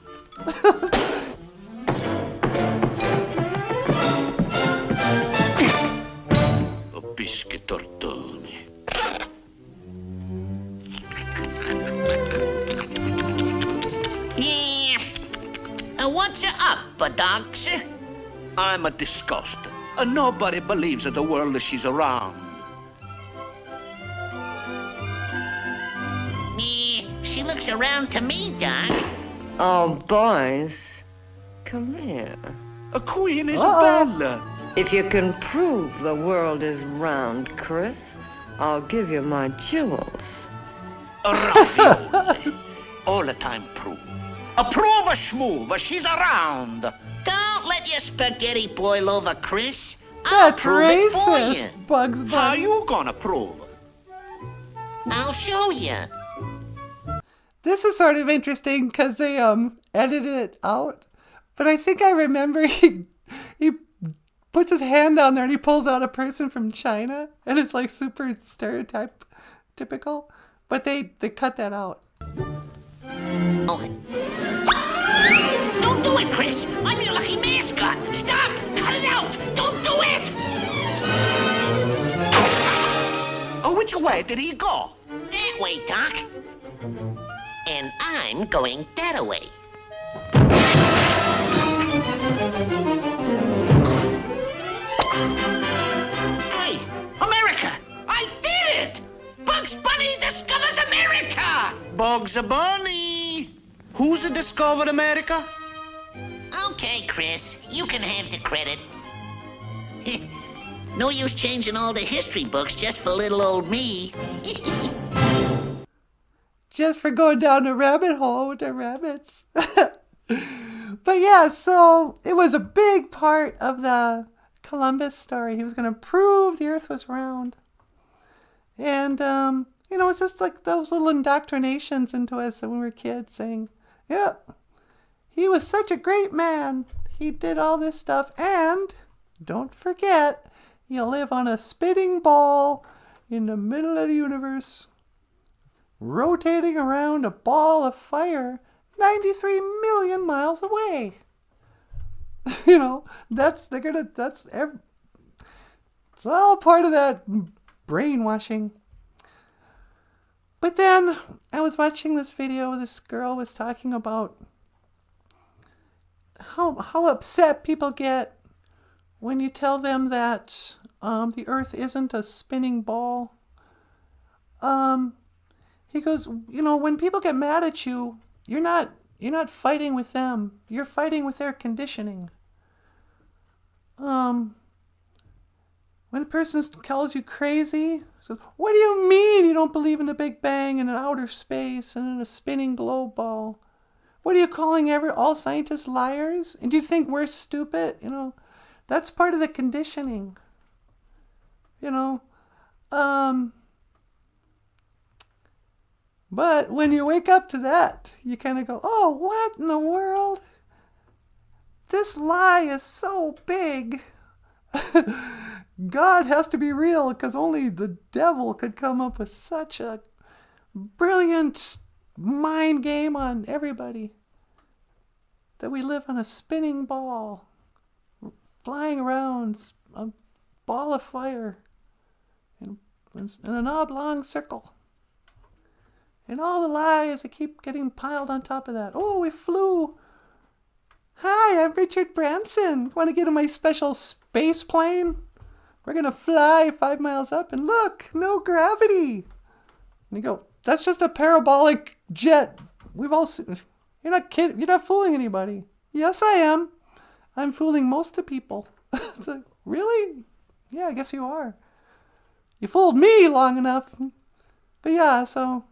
Biscuit tortoni. Yeah. What's up, Docs? I'm a disgust. Nobody believes in the world she's around. She looks looks around to me, Doc. Oh, boys, come here. Queen Isabella. If you can prove the world is round, Chris, I'll give you my jewels. Ravioli. All the time prove. Approve a schmoove, she's around. Don't let your spaghetti boil over, Chris. I'll That's prove it for you. racist, Bugs Bunny. How you gonna prove? I'll show you. This is sort of interesting because they edited it out. But I think I remember he puts his hand down there and he pulls out a person from China. And it's like super typical. But they cut that out. Okay. Don't do it, Chris. I'm your lucky mascot. Stop. Cut it out. Don't do it. Oh, which way did he go? That way, Doc. And I'm going that way. Hey, America! I did it! Bugs Bunny discovers America! Bugs Bunny! Who's discovered America? Okay, Chris, you can have the credit. No use changing all the history books just for little old me. Just for going down a rabbit hole with the rabbits. But yeah, so it was a big part of the Columbus story. He was going to prove the earth was round. And, it's just like those little indoctrinations into us when we were kids saying, yeah, he was such a great man. He did all this stuff. And don't forget, you live on a spinning ball in the middle of the universe, rotating around a ball of fire 93 million miles away. It's all part of that brainwashing. But then I was watching this video. This girl was talking about how upset people get when you tell them that the earth isn't a spinning ball. He goes, when people get mad at you, you're not fighting with them. You're fighting with their conditioning. When a person calls you crazy, so what do you mean you don't believe in the Big Bang and in outer space and in a spinning globe ball? What are you calling all scientists liars? And do you think we're stupid? That's part of the conditioning. But when you wake up to that, you kind of go, oh, what in the world? This lie is so big. God has to be real because only the devil could come up with such a brilliant mind game on everybody. That we live on a spinning ball, flying around a ball of fire in an oblong circle. And all the lies that keep getting piled on top of that. Oh, we flew. Hi, I'm Richard Branson. Want to get in my special space plane? We're going to fly 5 miles up and look, no gravity. And you go, that's just a parabolic jet. We've all seen. You're not kidding. You're not fooling anybody. Yes, I am. I'm fooling most of the people. It's like, really? Yeah, I guess you are. You fooled me long enough. But yeah, so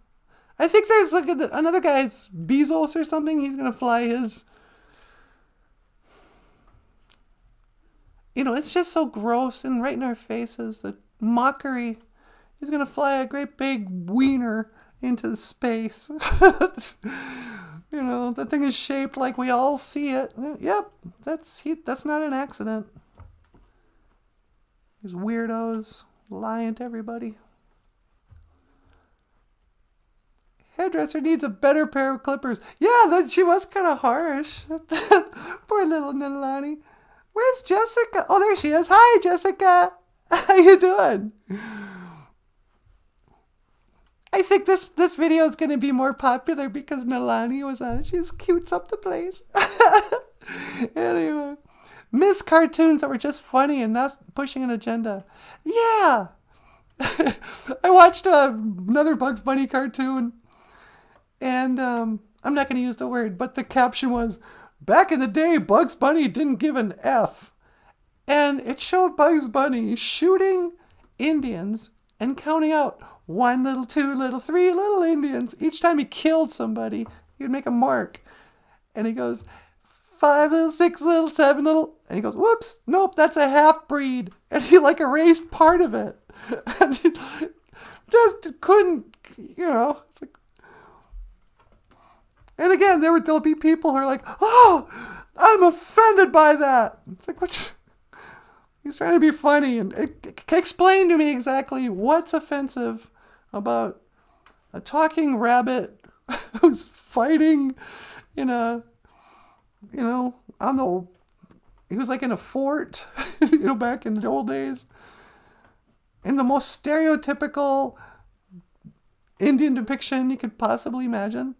I think there's like another guy's Bezos or something. He's going to fly his. It's just so gross and right in our faces. The mockery. He's going to fly a great big wiener into space. That thing is shaped like we all see it. Yep, that's not an accident. These weirdos lying to everybody. Hairdresser needs a better pair of clippers. Yeah, she was kind of harsh. Poor little Nilani. Where's Jessica? Oh, there she is. Hi, Jessica. How you doing? I think this video is going to be more popular because Nilani was on it. She cutes up the place. Anyway, Miss Cartoons that were just funny and not pushing an agenda. Yeah. I watched another Bugs Bunny cartoon. And I'm not going to use the word, but the caption was, "Back in the day, Bugs Bunny didn't give an F." And it showed Bugs Bunny shooting Indians and counting out 1 little, 2 little, 3 little Indians. Each time he killed somebody, he would make a mark. And he goes, 5 little, 6 little, 7 little. And he goes, whoops, nope, that's a half-breed. And he like erased part of it. And he just couldn't, it's like. And again, there'll be people who are like, oh, I'm offended by that. It's like, what? He's trying to be funny. And explain to me exactly what's offensive about a talking rabbit who's fighting in a, he was like in a fort, back in the old days. In the most stereotypical Indian depiction you could possibly imagine.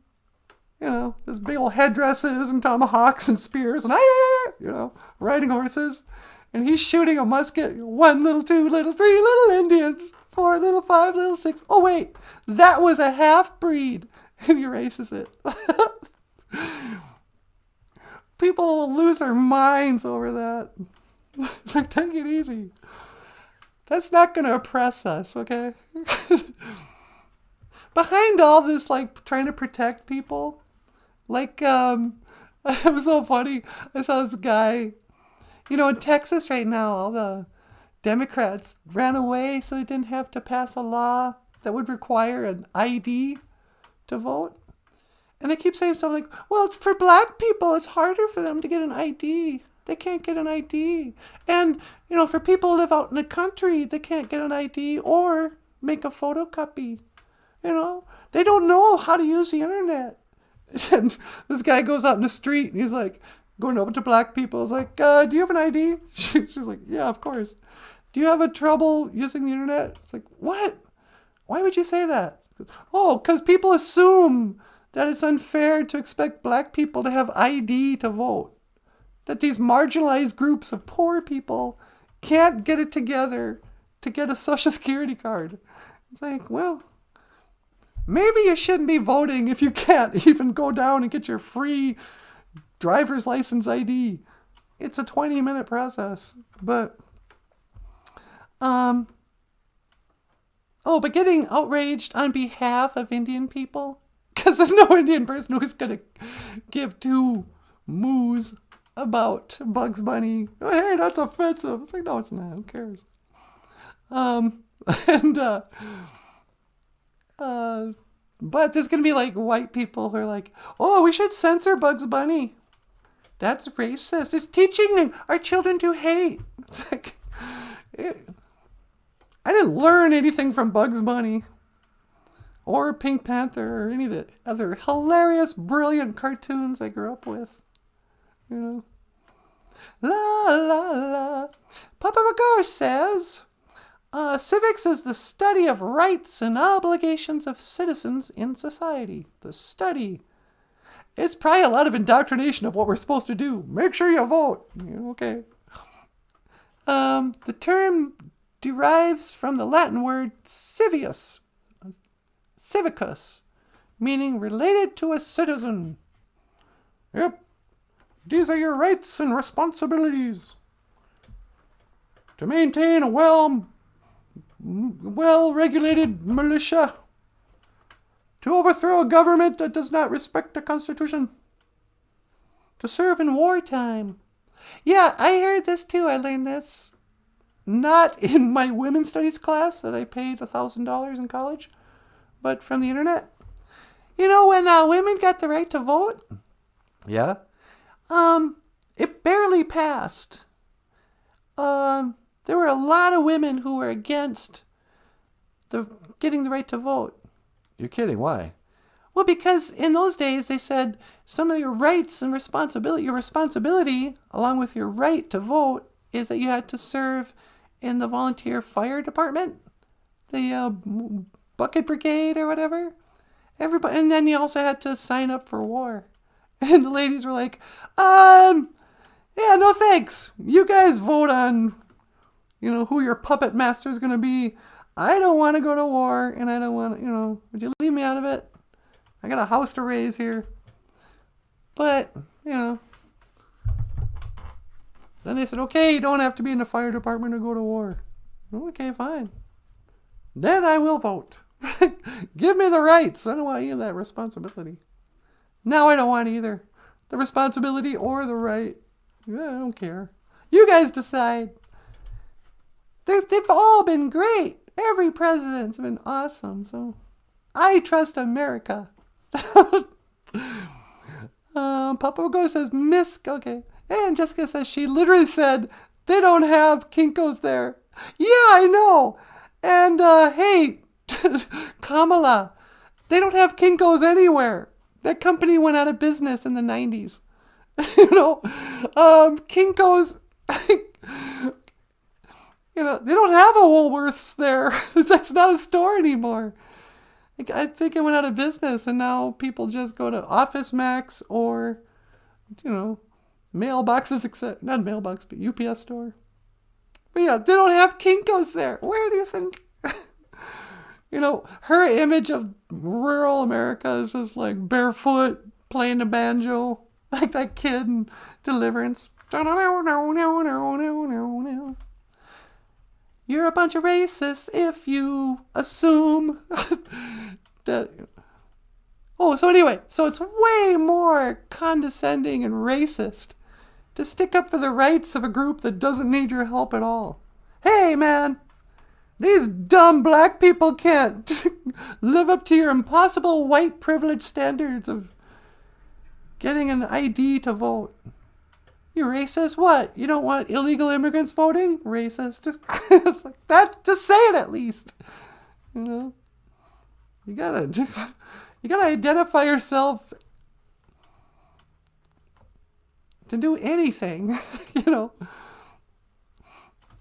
This big old headdresses and tomahawks and spears and, riding horses. And he's shooting a musket. 1 little, 2 little, 3 little Indians. 4 little, 5 little, 6. Oh, wait. That was a half-breed. And he erases it. People will lose their minds over that. It's like, take it easy. That's not going to oppress us, okay? Behind all this, like, trying to protect people, like, it was so funny. I saw this guy, in Texas right now, all the Democrats ran away so they didn't have to pass a law that would require an ID to vote. And they keep saying stuff like, well, for black people, it's harder for them to get an ID. They can't get an ID. And, for people who live out in the country, they can't get an ID or make a photocopy. They don't know how to use the internet. And this guy goes out in the street and he's like, going over to black people. He's like, do you have an ID? She's like, yeah, of course. Do you have a trouble using the internet? It's like, what? Why would you say that? Oh, because people assume that it's unfair to expect black people to have ID to vote. That these marginalized groups of poor people can't get it together to get a social security card. It's like, well, maybe you shouldn't be voting if you can't even go down and get your free driver's license ID. It's a 20-minute process. But, but getting outraged on behalf of Indian people, because there's no Indian person who's going to give 2 moos about Bugs Bunny. Oh, hey, that's offensive. It's like, no, it's not. Who cares? But there's going to be like white people who are like, oh, we should censor Bugs Bunny. That's racist. It's teaching our children to hate. It's like, I didn't learn anything from Bugs Bunny or Pink Panther or any of the other hilarious, brilliant cartoons I grew up with. La, la, la. Papa McGower says, civics is the study of rights and obligations of citizens in society. The study. It's probably a lot of indoctrination of what we're supposed to do. Make sure you vote. Okay. The term derives from the Latin word civicus, meaning related to a citizen. Yep. These are your rights and responsibilities. To maintain a well-regulated militia. To overthrow a government that does not respect the Constitution. To serve in wartime. Yeah, I heard this too. I learned this. Not in my women's studies class that I paid $1,000 in college, but from the internet. When women got the right to vote? Yeah? It barely passed. There were a lot of women who were against getting the right to vote. You're kidding. Why? Well, because in those days they said some of your rights and your responsibility, along with your right to vote, is that you had to serve in the volunteer fire department, the bucket brigade or whatever. Everybody, and then you also had to sign up for war. And the ladies were like, yeah, no thanks. You guys vote on, who your puppet master is going to be. I don't want to go to war, and I don't want to, would you leave me out of it? I got a house to raise here. But, you know. Then they said, okay, you don't have to be in the fire department to go to war. Okay, fine. Then I will vote. Give me the rights. I don't want any of that responsibility. Now I don't want either. The responsibility or the right. Yeah, I don't care. You guys decide. They've all been great. Every president's been awesome. So I trust America. Papa Go says, Miss, okay. And Jessica says, she literally said, they don't have Kinkos there. Yeah, I know. And, hey, Kamala, they don't have Kinkos anywhere. That company went out of business in the 90s. You know, Kinkos, you know, they don't have a Woolworths there. That's not a store anymore. I think it went out of business, and now people just go to Office Max or, you know, mailboxes, except not mailbox, but UPS store. But yeah, they don't have Kinkos there. Where do you think? You know, her image of rural America is just like barefoot, playing the banjo, like that kid in Deliverance. You're a bunch of racists if you assume that. Oh, so anyway, so it's way more condescending and racist to stick up for the rights of a group that doesn't need your help at all. Hey, man, these dumb black people can't live up to your impossible white privilege standards of getting an ID to vote. You racist? What? You don't want illegal immigrants voting? Racist. It's like that. Just say it at least. You know, you gotta identify yourself to do anything. You know,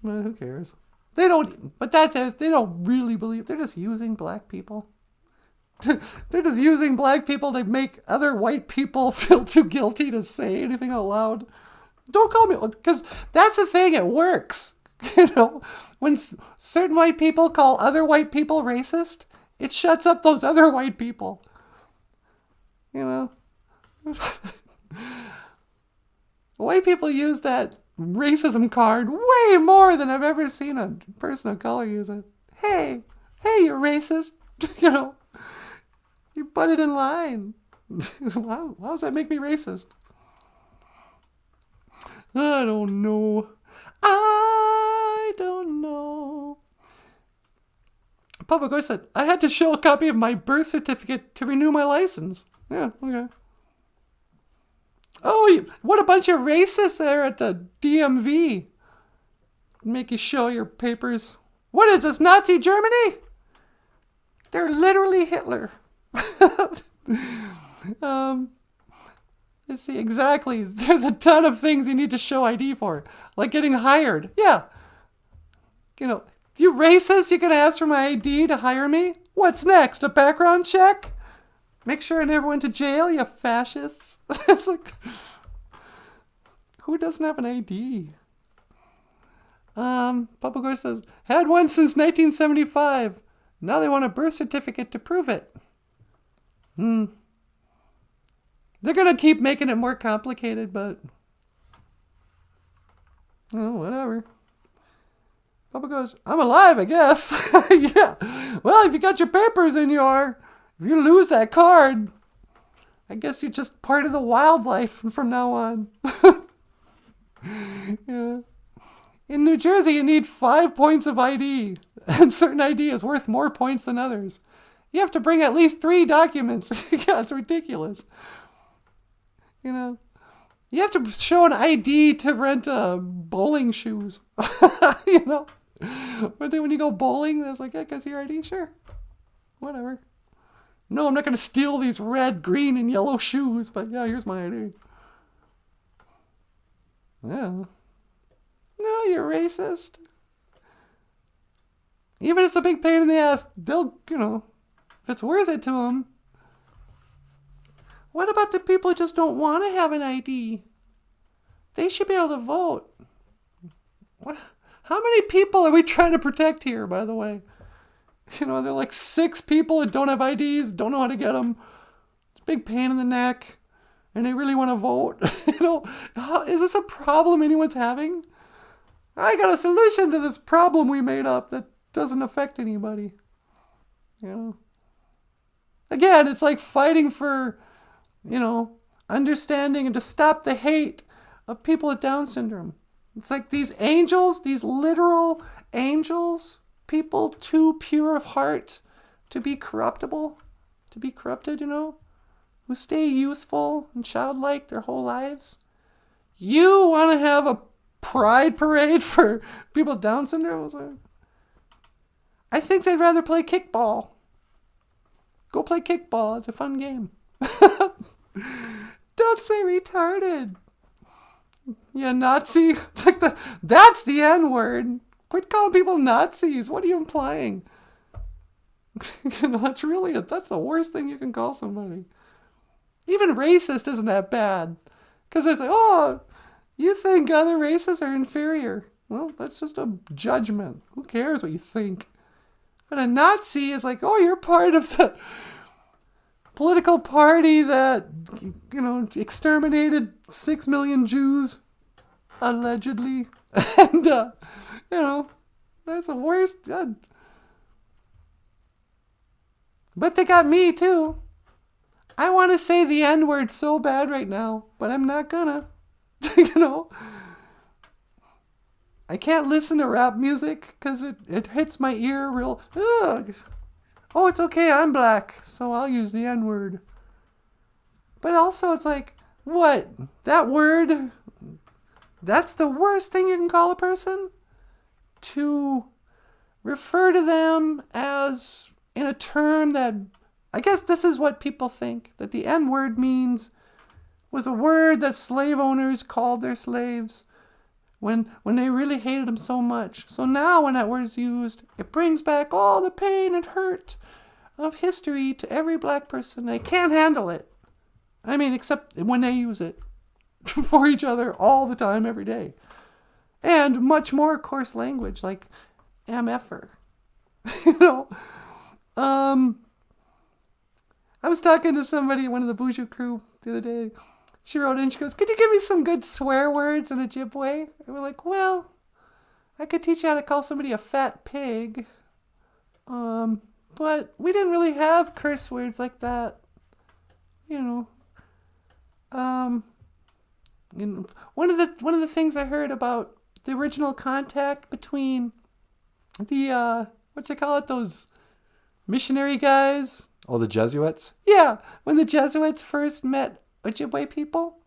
well, who cares? They don't. But that's it. They don't really believe. They're just using black people. They're just using black people to make other white people feel too guilty to say anything out loud. Don't call me, because that's the thing, it works. You know, when certain white people call other white people racist, it shuts up those other white people. You know? White people use that racism card way more than I've ever seen a person of color use it. Hey, you're racist. You know, you butted in line. How does that make me racist? I don't know. Papa Go said, I had to show a copy of my birth certificate to renew my license. Yeah, okay. Oh, what a bunch of racists there at the DMV. Make you show your papers. What is this, Nazi Germany? They're literally Hitler. Let's see, exactly. There's a ton of things you need to show ID for, like getting hired. Yeah. You know, you racist, you can ask for my ID to hire me? What's next, a background check? Make sure I never went to jail, you fascists. It's like, who doesn't have an ID? Papa Gore says, had one since 1975. Now they want a birth certificate to prove it. They're going to keep making it more complicated, but... oh, whatever. Papa goes, I'm alive, I guess. Yeah. Well, if you got your papers and if you lose that card, I guess you're just part of the wildlife from now on. Yeah. In New Jersey, you need 5 points of ID, and certain ID is worth more points than others. You have to bring at least 3 documents. Yeah, it's ridiculous. You know, you have to show an ID to rent bowling shoes. You know, but then when you go bowling, it's like, yeah, can I see your ID? Sure. Whatever. No, I'm not going to steal these red, green, and yellow shoes, but yeah, here's my ID. Yeah. No, you're racist. Even if it's a big pain in the ass, they'll, you know, if it's worth it to them. What about the people who just don't want to have an ID? They should be able to vote. What? How many people are we trying to protect here, by the way? You know, they're like 6 people that don't have IDs, don't know how to get them. big pain in the neck, and they really want to vote. Is this a problem anyone's having? I got a solution to this problem we made up that doesn't affect anybody. Again, it's like fighting for, understanding and to stop the hate of people with Down syndrome. It's like these angels, these literal angels, people too pure of heart to be corruptible, to be corrupted, who stay youthful and childlike their whole lives. You want to have a pride parade for people with Down syndrome? I think they'd rather play kickball. Go play kickball. It's a fun game. Don't say retarded. Yeah, Nazi. It's like that's the N-word. Quit calling people Nazis. What are you implying? That's the worst thing you can call somebody. Even racist isn't that bad. Because it's like, oh, you think other races are inferior. Well, that's just a judgment. Who cares what you think? But a Nazi is like, oh, you're part of the political party that, exterminated 6 million Jews, allegedly. And, that's the worst. But they got me, too. I want to say the N-word so bad right now, but I'm not gonna. I can't listen to rap music because it hits my ear real. Ugh. Oh, it's okay, I'm black, so I'll use the N-word. But also, it's like, what? That word, that's the worst thing you can call a person? To refer to them as in a term that, I guess this is what people think, that the N-word was a word that slave owners called their slaves when they really hated them so much. So now when that word is used, it brings back all the pain and hurt of history to every black person. They can't handle it. I mean, except when they use it for each other all the time, every day. And much more coarse language, like MFer. I was talking to somebody, one of the BOOZHOO crew, the other day. She wrote in, she goes, could you give me some good swear words in Ojibwe? And we're like, well, I could teach you how to call somebody a fat pig. But we didn't really have curse words like that. One of the things I heard about the original contact between the, those missionary guys? Oh, the Jesuits? Yeah, when the Jesuits first met Ojibwe people,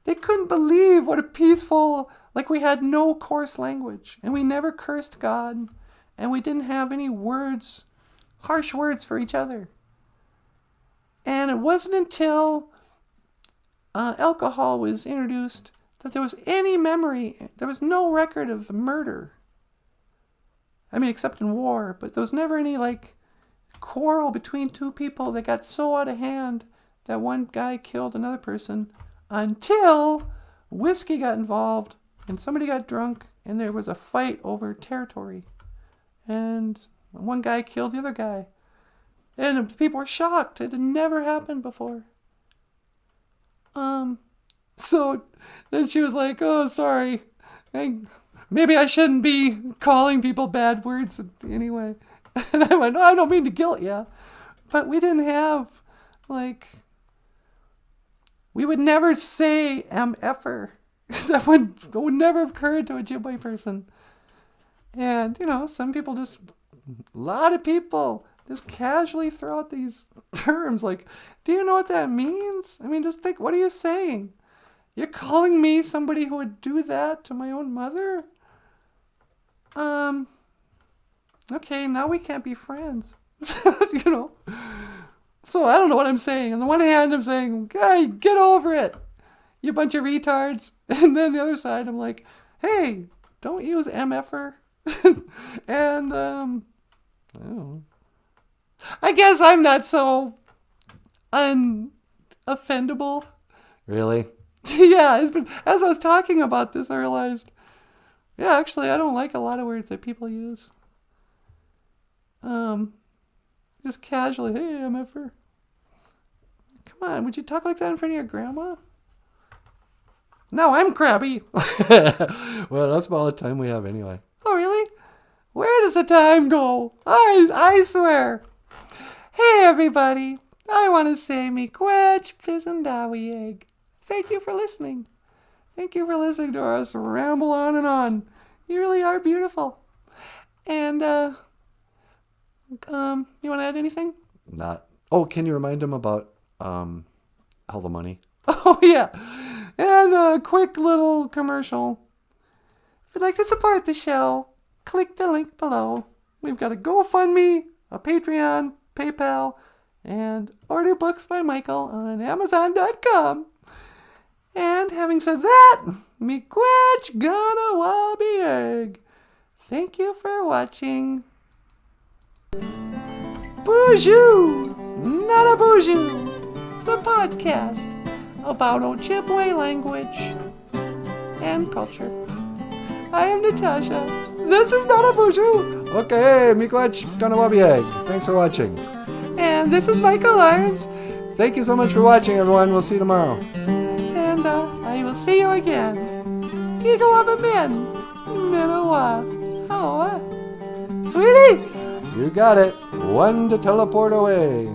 they couldn't believe what a peaceful, we had no coarse language, and we never cursed God, and we didn't have any words, harsh words for each other. And it wasn't until alcohol was introduced that there was any memory, there was no record of murder. I mean, except in war, but there was never any, quarrel between two people that got so out of hand that one guy killed another person until whiskey got involved and somebody got drunk and there was a fight over territory. And one guy killed the other guy. And people were shocked. It had never happened before. So then she was like, oh, sorry. Maybe I shouldn't be calling people bad words anyway. And I went, no, I don't mean to guilt you. But we didn't have, we would never say MFer. That would never have occurred to a Ojibwe person. And, some people a lot of people just casually throw out these terms do you know what that means? I mean, just think, what are you saying? You're calling me somebody who would do that to my own mother? Okay, now we can't be friends. So I don't know what I'm saying. On the one hand, I'm saying, hey, get over it, you bunch of retards. And then the other side, I'm like, hey, don't use MFer. And, I don't know. I guess I'm not so unoffendable. Really? Yeah, as I was talking about this, I realized, yeah, actually, I don't like a lot of words that people use. Just casually, hey, MFer. Come on, would you talk like that in front of your grandma? No, I'm crabby. Well, that's about all the time we have anyway. Oh, really? Where does the time go? I swear. Hey, everybody. I want to say miigwech pisandawiyeg. Thank you for listening. Thank you for listening to us ramble on and on. You really are beautiful. And, you want to add anything? Not. Oh, can you remind them about all the money? Oh, yeah. And a quick little commercial. If you'd like to support the show, click the link below. We've got a GoFundMe, a Patreon, PayPal, and order books by Michael on Amazon.com. And having said that, miigwech ganawabieg. Thank you for watching. BOOZHOO NANABOOZHOO, the podcast about Ojibwe language and culture. I am Natasha. This is NANABOOZHOO. Okay, miigwech ganawabieg. Thanks for watching. And this is Michael Lyons. Thank you so much for watching, everyone. We'll see you tomorrow. And I will see you again. Gigawabamin. Minawa. Oh, sweetie. You got it. One to teleport away.